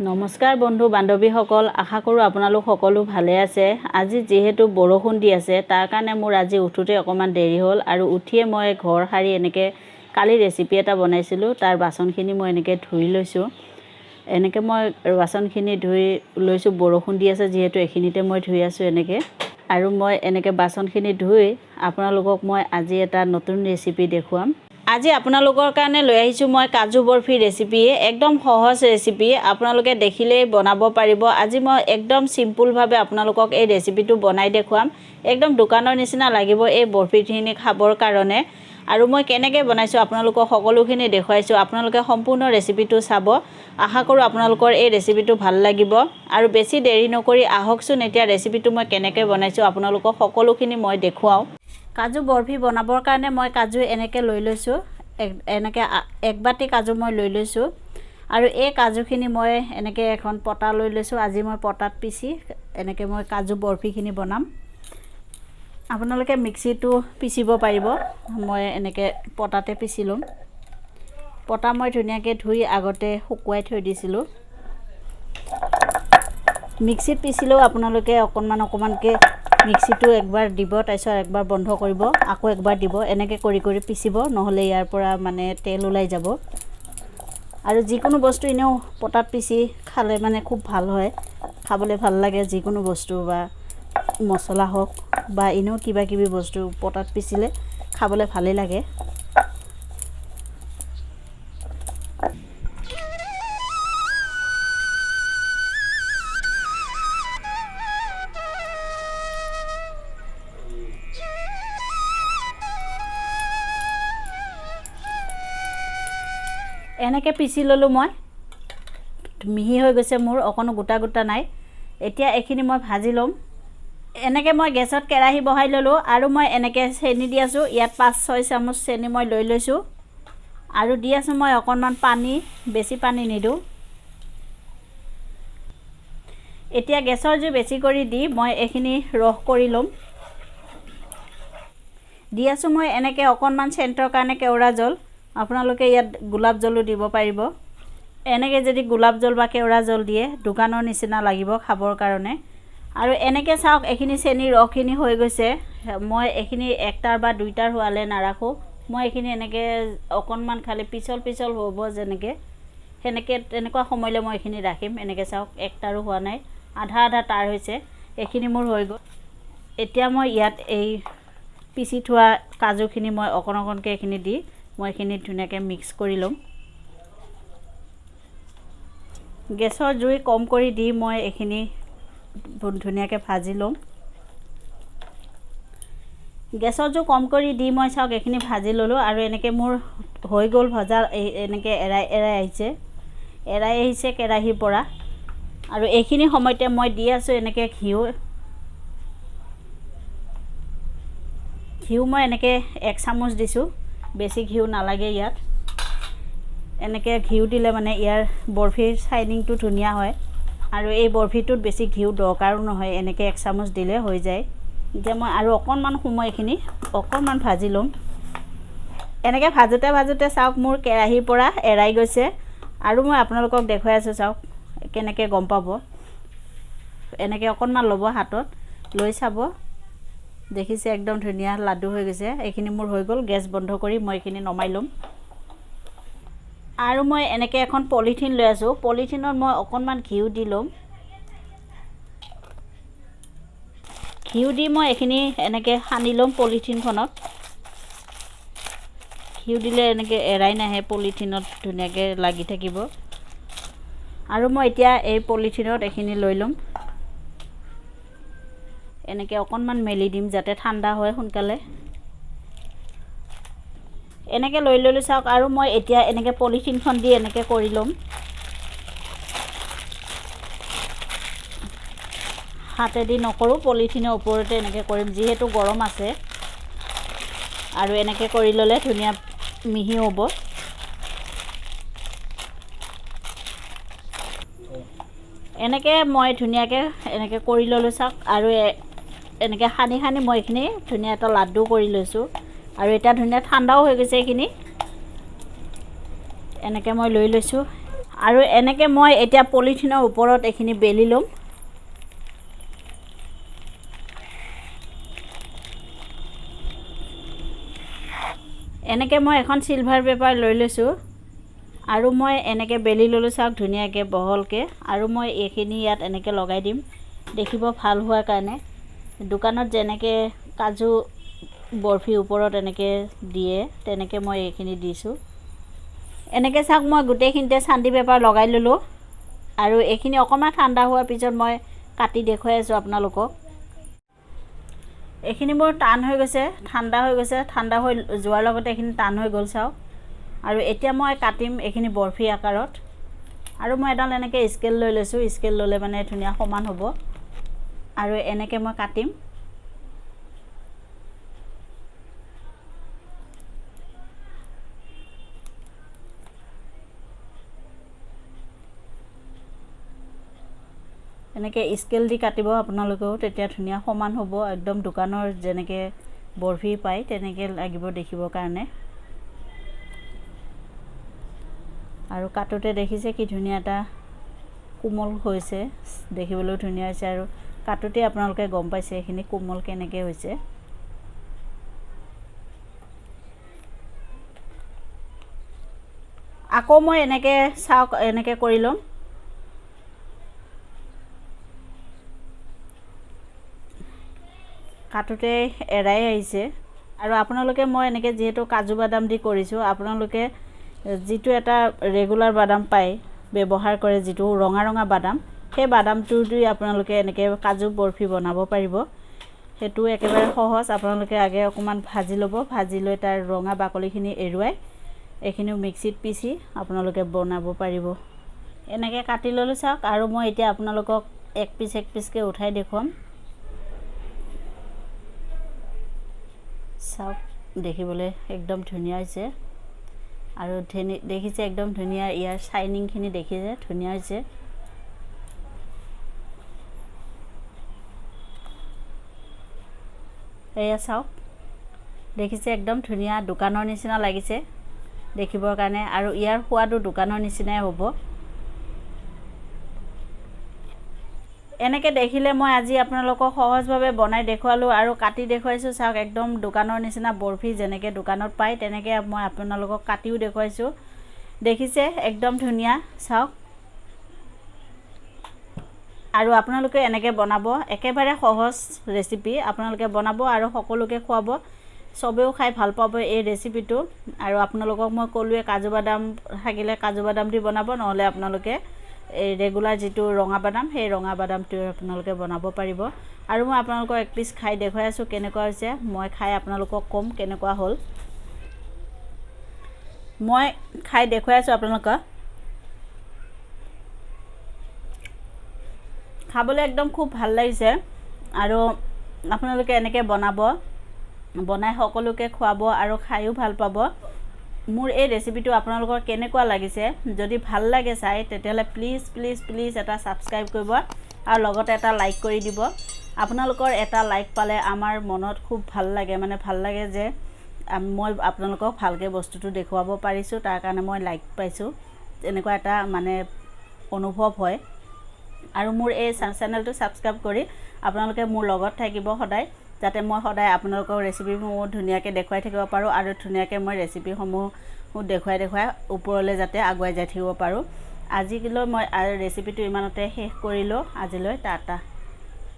নমস্কাৰ বন্ধু বান্ধৱীসকল, আশা কৰোঁ আপোনালোক সকলো ভালে আছে। আজি যেহেতু বৰষুণ দি আছে তাৰ কাৰণে মোৰ আজি উঠোতে অকণমান দেৰি হ'ল আৰু উঠিয়ে মই ঘৰ সাৰি এনেকৈ কালি ৰেচিপি এটা বনাইছিলোঁ তাৰ বাচনখিনি মই এনেকৈ ধুই লৈছোঁ। এনেকৈ মই বাচনখিনি ধুই লৈছোঁ, বৰষুণ দি আছে যিহেতু এইখিনিতে মই ধুই আছোঁ এনেকৈ। আৰু মই এনেকৈ বাচনখিনি ধুই আপোনালোকক মই আজি এটা নতুন ৰেচিপি দেখুৱাম। আজি আপোনালোকৰ কাৰণে লৈ আহিছোঁ মই কাজু বৰফি ৰেচিপি। একদম সহজ ৰেচিপি, আপোনালোকে দেখিলেই বনাব পাৰিব। আজি মই একদম চিম্পুলভাৱে আপোনালোকক এই ৰেচিপিটো বনাই দেখুৱাম। একদম দোকানৰ নিচিনা লাগিব এই বৰফিখিনি খাবৰ কাৰণে। আৰু মই কেনেকৈ বনাইছোঁ আপোনালোকক সকলোখিনি দেখুৱাইছোঁ। আপোনালোকে সম্পূৰ্ণ ৰেচিপিটো চাব। আশা কৰোঁ আপোনালোকৰ এই ৰেচিপিটো ভাল লাগিব। আৰু বেছি দেৰি নকৰি আহকচোন এতিয়া ৰেচিপিটো মই কেনেকৈ বনাইছোঁ আপোনালোকক সকলোখিনি মই দেখুৱাওঁ। কাজু বৰফি বনাবৰ কাৰণে মই কাজু এনেকৈ লৈ লৈছোঁ। এনেকৈ এক বাটি কাজু মই লৈ লৈছোঁ। আৰু এই কাজুখিনি মই এনেকৈ এখন পটা লৈ লৈছোঁ। আজি মই পটাত পিচি এনেকৈ মই কাজু বৰফিখিনি বনাম। আপোনালোকে মিক্সিটো পিচিব পাৰিব, মই এনেকৈ পটাতে পিচি ল'ম। পটা মই ধুনীয়াকৈ ধুই আগতে শুকুৱাই থৈ দিছিলোঁ। মিক্সিত পিচিলেও আপোনালোকে অকণমানকৈ মিক্সিটো একবাৰ দিব, তাৰপিছত একবাৰ বন্ধ কৰিব, আকৌ একবাৰ দিব, এনেকৈ কৰি কৰি পিচিব, নহ'লে ইয়াৰ পৰা মানে তেল ওলাই যাব। আৰু যিকোনো বস্তু এনেও পটাত পিচি খালে মানে খুব ভাল হয়, খাবলৈ ভাল লাগে। যিকোনো বস্তু বা মছলা হওক বা এনেও কিবা কিবি বস্তু পটাত পিচিলে খাবলৈ ভালেই লাগে। এনেকৈ পিচি ল'লোঁ মই, মিহি হৈ গৈছে মোৰ, অকণো গোটা গোটা নাই। এতিয়া এইখিনি মই ভাজি ল'ম। এনেকৈ মই গেছত কেৰাহী বহাই ল'লোঁ আৰু মই এনেকৈ চেনি দি আছোঁ। ইয়াত 5-6 চামুচ চেনি মই লৈ লৈছোঁ আৰু দি আছোঁ মই অকণমান পানী, বেছি পানী নিদিওঁ। এতিয়া গেছৰ জুই বেছি কৰি দি মই এইখিনি ৰস কৰি ল'ম। দি আছোঁ মই এনেকৈ অকণমান চেণ্টৰ কাৰণে কেওৰা জল। আপোনালোকে ইয়াত গোলাপ জলো দিব পাৰিব। এনেকৈ যদি গোলাপ জল বা কেওৰা জল দিয়ে দোকানৰ নিচিনা লাগিব খাবৰ কাৰণে। আৰু এনেকৈ চাওক এইখিনি চেনিৰ ৰসখিনি হৈ গৈছে। মই এইখিনি একটাৰ বা দুইটাৰ হোৱালে নাৰাখোঁ। মই এইখিনি এনেকৈ অকণমান খালি পিছল পিছল হ'ব যেনেকৈ, তেনেকুৱা সময়লৈ মই এইখিনি ৰাখিম। এনেকৈ চাওক একটাৰো হোৱা নাই, আধা আধা তাৰ হৈছে। এইখিনি মোৰ হৈ গ'ল। এতিয়া মই ইয়াত এই পিচি থোৱা কাজুখিনি মই অকণকৈ এইখিনি দি মই এইখিনি ধুনীয়াকৈ মিক্স কৰি ল'ম। গেছৰ জুই কম কৰি দি মই এইখিনি ধুনীয়াকৈ ভাজি ল'ম। গেছৰ জুই কম কৰি দি মই চাওক এইখিনি ভাজি ল'লোঁ আৰু এনেকৈ মোৰ হৈ গ'ল ভজা। এনেকৈ এৰাই আহিছে কেৰাহীৰ পৰা। আৰু এইখিনি সময়তে মই দি আছোঁ এনেকৈ ঘিউ মই এনেকৈ 1 চামুচ দিছোঁ, বেছি ঘিউ নালাগে ইয়াত। এনেকৈ ঘিউ দিলে মানে ইয়াৰ বৰফিৰ চাইনিংটো ধুনীয়া হয় আৰু এই বৰফিটোত বেছি ঘিউ দৰকাৰো নহয়, এনেকৈ 1 চামুচ দিলে হৈ যায়। এতিয়া মই আৰু অকণমান সময় এইখিনি অকণমান ভাজি ল'ম। এনেকৈ ভাজোঁতে ভাজোঁতে চাওক মোৰ কেৰাহীৰ পৰা এৰাই গৈছে। আৰু মই আপোনালোকক দেখুৱাই আছোঁ, চাওক কেনেকৈ গম পাব। এনেকৈ অকণমান ল'ব হাতত, লৈ চাব, দেখিছে একদম ধুনীয়া লাডু হৈ গৈছে। এইখিনি মোৰ হৈ গ'ল। গেছ বন্ধ কৰি মই এইখিনি নমাই ল'ম। আৰু মই এনেকৈ এখন পলিথিন লৈ আছোঁ। পলিথিনত মই অকণমান ঘিউ দি ল'ম। ঘিউ দি মই এইখিনি এনেকৈ সানি ল'ম পলিথিনখনত। ঘিউ দিলে এনেকৈ এৰাই নাহে, পলিথিনত ধুনীয়াকৈ লাগি থাকিব। আৰু মই এতিয়া এই পলিথিনত এইখিনি লৈ ল'ম। এনেকৈ অকণমান মেলি দিম যাতে ঠাণ্ডা হয় সোনকালে। এনেকৈ লৈ ল'লোঁ চাওক। আৰু মই এতিয়া এনেকৈ পলিথিনখন দি এনেকৈ কৰি ল'ম। হাতেদি নকৰোঁ, পলিথিনৰ ওপৰতে এনেকৈ কৰিম যিহেতু গৰম আছে। আৰু এনেকৈ কৰি ল'লে ধুনীয়া মিহি হ'ব। এনেকৈ মই ধুনীয়াকৈ এনেকৈ কৰি ল'লোঁ চাওক। আৰু এনেকৈ সানি সানি মই এইখিনি ধুনীয়া এটা লাডু কৰি লৈছোঁ। আৰু এতিয়া ধুনীয়া ঠাণ্ডাও হৈ গৈছে এইখিনি। এনেকৈ মই লৈ লৈছোঁ। আৰু এনেকৈ মই এতিয়া পলিথিনৰ ওপৰত এইখিনি বেলি ল'ম। এনেকৈ মই এখন চিলভাৰ পেপাৰ লৈ লৈছোঁ আৰু মই এনেকৈ বেলি ল'লোঁ চাওক ধুনীয়াকৈ বহলকৈ। আৰু মই এইখিনি ইয়াত এনেকৈ লগাই দিম দেখিব ভাল হোৱাৰ কাৰণে। দোকানত যেনেকৈ কাজু বৰফি ওপৰত এনেকৈ দিয়ে তেনেকৈ মই এইখিনি দিছোঁ। এনেকৈ চাওক মই গোটেইখিনিতে চান্দি পেপাৰ লগাই ল'লোঁ আৰু এইখিনি অকণমান ঠাণ্ডা হোৱাৰ পিছত মই কাটি দেখুৱাই আছোঁ আপোনালোকক। এইখিনি মোৰ টান হৈ গৈছে, ঠাণ্ডা হৈ গৈছে, ঠাণ্ডা হৈ যোৱাৰ লগতে এইখিনি টান হৈ গ'ল চাওক। আৰু এতিয়া মই কাটিম এইখিনি বৰফি আকাৰত। আৰু মই এডাল এনেকৈ স্কেল লৈ লৈছোঁ, স্কেল ল'লে মানে ধুনীয়া সমান হ'ব। আৰু এনেকৈ মই কাটিম। এনেকৈ স্কেল দি কাটিব আপোনালোকেও, তেতিয়া ধুনীয়া সমান হ'ব। একদম দোকানৰ যেনেকৈ বৰফি পায় তেনেকৈ লাগিব দেখিবৰ কাৰণে। আৰু কাটোতে দেখিছে কি ধুনীয়া এটা কোমল হৈছে, দেখিবলৈও ধুনীয়া হৈছে। আৰু কাটোতে আপোনালোকে গম পাইছে এইখিনি কোমল কেনেকৈ হৈছে। আকৌ মই এনেকৈ চাওক এনেকৈ কৰি ল'ম। কাটোতে এৰাই আহিছে। আৰু আপোনালোকে মই এনেকৈ যিহেতু কাজু বাদাম দি কৰিছোঁ, আপোনালোকে যিটো এটা ৰেগুলাৰ বাদাম পায় ব্যৱহাৰ কৰে, যিটো ৰঙা ৰঙা বাদাম, সেই বাদামটো দি আপোনালোকে এনেকৈ কাজু বৰফি বনাব পাৰিব। সেইটো একেবাৰে সহজ। আপোনালোকে আগে অকণমান ভাজি ল'ব, ভাজি লৈ তাৰ ৰঙা বাকলিখিনি এৰুৱাই এইখিনিও মিক্সিত পিচি আপোনালোকে বনাব পাৰিব। এনেকৈ কাটি ল'লোঁ চাওক। আৰু মই এতিয়া আপোনালোকক এক পিচকৈ উঠাই দেখুৱাম। চাওক দেখিবলৈ একদম ধুনীয়া হৈছে। আৰু দেখিছে একদম ধুনীয়া, ইয়াৰ শ্বাইনিংখিনি দেখিছে ধুনীয়া হৈছে। এয়া চাওক দেখিছে একদম ধুনীয়া, দোকানৰ নিচিনা লাগিছে দেখিবৰ কাৰণে। আৰু ইয়াৰ সোৱাদো দোকানৰ নিচিনাই হ'ব। এনেকৈ দেখিলে মই আজি আপোনালোকক সহজভাৱে বনাই দেখুৱালোঁ আৰু কাটি দেখুৱাইছোঁ। চাওক একদম দোকানৰ নিচিনা বৰফি যেনেকৈ দোকানত পায় তেনেকৈ মই আপোনালোকক কাটিও দেখুৱাইছোঁ। দেখিছে একদম ধুনীয়া চাওক। আৰু আপোনালোকে এনেকৈ বনাব, একেবাৰে সহজ ৰেচিপি। আপোনালোকে বনাব আৰু সকলোকে খুৱাব, চবেও খাই ভাল পাব এই ৰেচিপিটো। আৰু আপোনালোকক মই ক'লোৱে কাজু বাদাম থাকিলে কাজু বাদাম দি বনাব, নহ'লে আপোনালোকে এই ৰেগুলাৰ যিটো ৰঙা বাদাম, সেই ৰঙা বাদামটো আপোনালোকে বনাব পাৰিব। আৰু মই আপোনালোকক এক পিচ খাই দেখুৱাই আছোঁ কেনেকুৱা হৈছে। মই খাই আপোনালোকক ক'ম কেনেকুৱা হ'ল। মই খাই দেখুৱাই আছোঁ আপোনালোকক। খাবলৈ একদম খুব ভাল লাগিছে। আৰু আপোনালোকে এনেকৈ বনাব, বনাই সকলোকে খুৱাব আৰু খায়ো ভাল পাব। মোৰ এই ৰেচিপিটো আপোনালোকৰ কেনেকুৱা লাগিছে, যদি ভাল লাগে চাই তেতিয়াহ'লে প্লিজ প্লিজ প্লিজ এটা ছাবস্ক্ৰাইব কৰিব আৰু লগতে এটা লাইক কৰি দিব। আপোনালোকৰ এটা লাইক পালে আমাৰ মনত খুব ভাল লাগে, মানে ভাল লাগে যে মই আপোনালোকক ভালকৈ বস্তুটো দেখুৱাব পাৰিছোঁ, তাৰ কাৰণে মই লাইক পাইছোঁ, এনেকুৱা এটা মানে অনুভৱ হয়। আৰু মোৰ এই চেনেলটো ছাবস্ক্ৰাইব কৰি আপোনালোকে মোৰ লগত থাকিব সদায়, যাতে মই সদায় আপোনালোকৰ ৰেচিপিসমূহ ধুনীয়াকৈ দেখুৱাই থাকিব পাৰোঁ। আৰু ধুনীয়াকৈ মই ৰেচিপিসমূহ দেখুৱাই ওপৰলৈ যাতে আগুৱাই যাই থাকিব পাৰোঁ। আজিলৈ মই ৰেচিপিটো ইমানতে শেষ কৰিলোঁ। আজিলৈ টাটা।